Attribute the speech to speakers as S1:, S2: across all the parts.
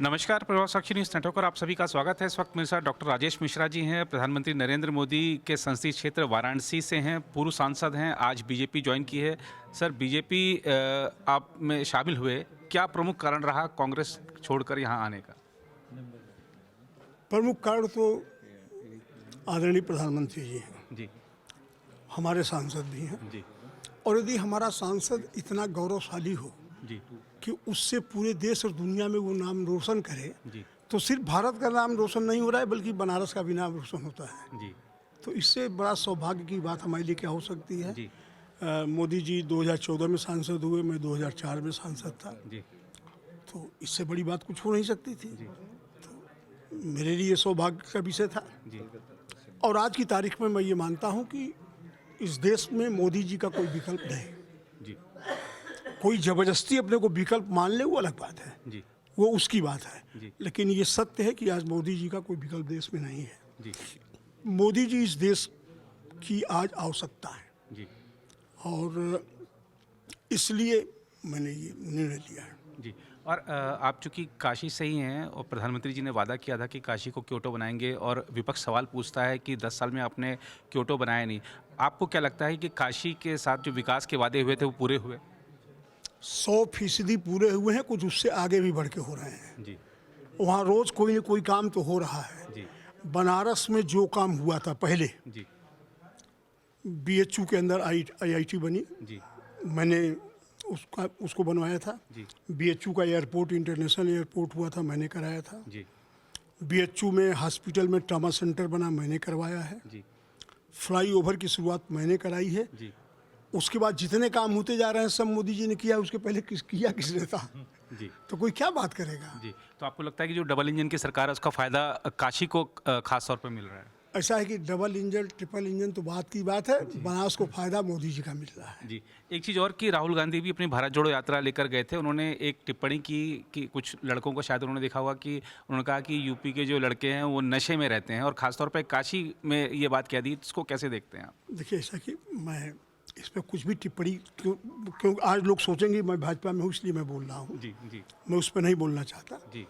S1: नमस्कार, प्रभाव साक्षी news network पर आप सभी का स्वागत है। इस वक्त मेरे साथ डॉक्टर राजेश मिश्रा जी हैं। प्रधानमंत्री नरेंद्र मोदी के संसदीय क्षेत्र वाराणसी से हैं, पूर्व सांसद हैं, आज बीजेपी ज्वाइन की है। सर, बीजेपी आप में शामिल हुए, क्या प्रमुख कारण रहा कांग्रेस छोड़कर यहाँ आने का?
S2: प्रमुख कारण तो आदरणीय प्रधानमंत्री जी हैं,
S1: जी
S2: हमारे सांसद भी हैं।
S1: जी
S2: और यदि हमारा सांसद इतना गौरवशाली हो
S1: जी
S2: कि उससे पूरे देश और दुनिया में वो नाम रोशन करे,
S1: जी
S2: तो सिर्फ भारत का नाम रोशन नहीं हो रहा है बल्कि बनारस का भी नाम रोशन होता है।
S1: जी
S2: तो इससे बड़ा सौभाग्य की बात हमारे लिए क्या हो सकती है।
S1: जी
S2: मोदी जी 2014 में सांसद हुए, मैं 2004 में सांसद था,
S1: जी
S2: तो इससे बड़ी बात कुछ हो नहीं सकती थी।
S1: जी
S2: मेरे लिए सौभाग्य का विषय था।
S1: जी
S2: और आज की तारीख में मैं ये मानता हूँ कि इस देश में मोदी जी का कोई विकल्प नहीं।
S1: जी
S2: कोई जबरदस्ती अपने को विकल्प मान ले वो अलग बात है,
S1: जी
S2: वो उसकी बात है।
S1: जी
S2: लेकिन ये सत्य है कि आज मोदी जी का कोई विकल्प देश में नहीं है।
S1: जी
S2: मोदी जी इस देश की आज आवश्यकता है
S1: जी
S2: और इसलिए मैंने ये निर्णय लिया है।
S1: जी। और आप चूँकि काशी से ही हैं और प्रधानमंत्री जी ने वादा किया था कि काशी को क्योटो बनाएंगे, और विपक्ष सवाल पूछता है कि 10 साल में आपने क्योटो बनाया नहीं। आपको क्या लगता है कि काशी के साथ जो विकास के वादे हुए थे वो पूरे हुए?
S2: 100% पूरे हुए हैं, कुछ उससे आगे भी बढ़ के हो रहे हैं।
S1: जी
S2: वहाँ रोज कोई न कोई काम तो हो रहा है।
S1: जी
S2: बनारस में जो काम हुआ था पहले,
S1: जी
S2: बीएचयू के अंदर आईआईटी बनी,
S1: जी
S2: मैंने उसको बनवाया था।
S1: जी
S2: बीएचयू का एयरपोर्ट, इंटरनेशनल एयरपोर्ट हुआ था, मैंने कराया था।
S1: जी
S2: बीएचयू में हॉस्पिटल में ट्रॉमा सेंटर बना, मैंने करवाया है।
S1: जी
S2: फ्लाईओवर की शुरुआत मैंने कराई है।
S1: जी
S2: उसके बाद जितने काम होते जा रहे हैं सब मोदी जी ने किया, उसके पहले किसने था?
S1: जी
S2: तो कोई क्या बात करेगा?
S1: जी। तो आपको लगता है कि जो डबल इंजन की सरकार है उसका फ़ायदा काशी को खास तौर पर मिल रहा है?
S2: ऐसा है कि डबल इंजन ट्रिपल इंजन तो बात की बात है, बनारस को फायदा मोदी जी का मिल रहा है।
S1: जी। एक चीज़ और कि राहुल गांधी भी अपनी भारत जोड़ो यात्रा लेकर गए थे। उन्होंने एक टिप्पणी की कि कुछ लड़कों को शायद उन्होंने देखा होगा कि उन्होंने कहा कि यूपी के जो लड़के हैं वो नशे में रहते हैं, और ख़ासतौर पर काशी में ये बात कह दी। इसको कैसे देखते हैं आप?
S2: देखिए, ऐसा कि मैं इस पर कुछ भी टिप्पणी क्यों आज लोग सोचेंगे मैं भाजपा में हूँ इसलिए मैं बोल रहा हूँ।
S1: जी जी
S2: मैं उस पर नहीं बोलना चाहता।
S1: जी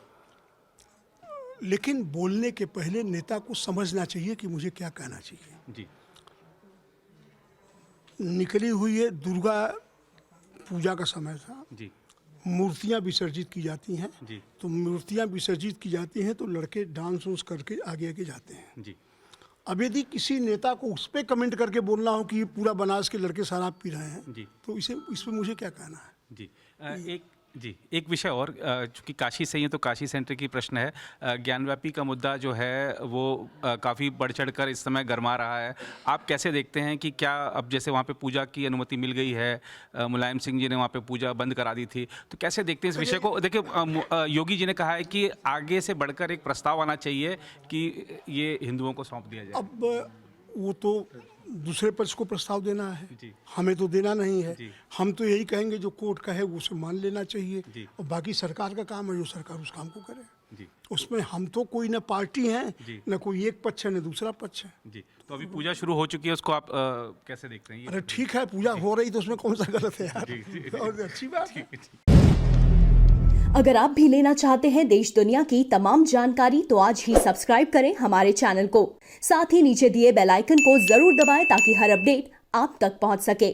S2: लेकिन बोलने के पहले नेता को समझना चाहिए कि मुझे क्या कहना चाहिए।
S1: जी
S2: निकली हुई है दुर्गा पूजा का समय था,
S1: जी
S2: मूर्तियाँ विसर्जित की जाती हैं।
S1: जी
S2: तो मूर्तियाँ विसर्जित की जाती हैं तो लड़के डांस उन्स करके आगे आगे जाते हैं।
S1: जी
S2: अब यदि किसी नेता को उस पर कमेंट करके बोलना हो कि ये पूरा बनारस के लड़के शराब पी रहे हैं,
S1: जी
S2: तो इस पर मुझे क्या कहना है?
S1: जी। एक विषय और, चूँकि काशी से ही है तो काशी सेंटर की प्रश्न है। ज्ञानव्यापी का मुद्दा जो है वो काफ़ी बढ़ चढ़ कर इस समय गरमा रहा है। आप कैसे देखते हैं कि क्या अब जैसे वहाँ पे पूजा की अनुमति मिल गई है, मुलायम सिंह जी ने वहाँ पे पूजा बंद करा दी थी, तो कैसे देखते हैं इस विषय को? देखिए, योगी जी ने कहा है कि आगे से बढ़कर एक प्रस्ताव आना चाहिए कि ये हिंदुओं को सौंप दिया जाए।
S2: अब वो तो दूसरे पक्ष को प्रस्ताव देना है,
S1: जी
S2: हमें तो देना नहीं है।
S1: जी
S2: हम तो यही कहेंगे जो कोर्ट का है वो उसे मान लेना चाहिए,
S1: जी
S2: और बाकी सरकार का काम है, जो सरकार उस काम को करे।
S1: जी
S2: उसमें हम तो कोई न पार्टी हैं,
S1: जी
S2: न कोई एक पक्ष है न दूसरा पक्ष है।
S1: जी। तो अभी पूजा शुरू हो चुकी है, उसको आप कैसे देखते हैं ये?
S2: अरे ठीक है, पूजा हो रही तो उसमें कौन सा गलत है यार?
S1: जी, जी,
S2: और अच्छी बात है।
S3: अगर आप भी लेना चाहते हैं देश दुनिया की तमाम जानकारी तो आज ही सब्सक्राइब करें हमारे चैनल को। साथ ही नीचे दिए बेल आइकन को जरूर दबाएं ताकि हर अपडेट आप तक पहुंच सके।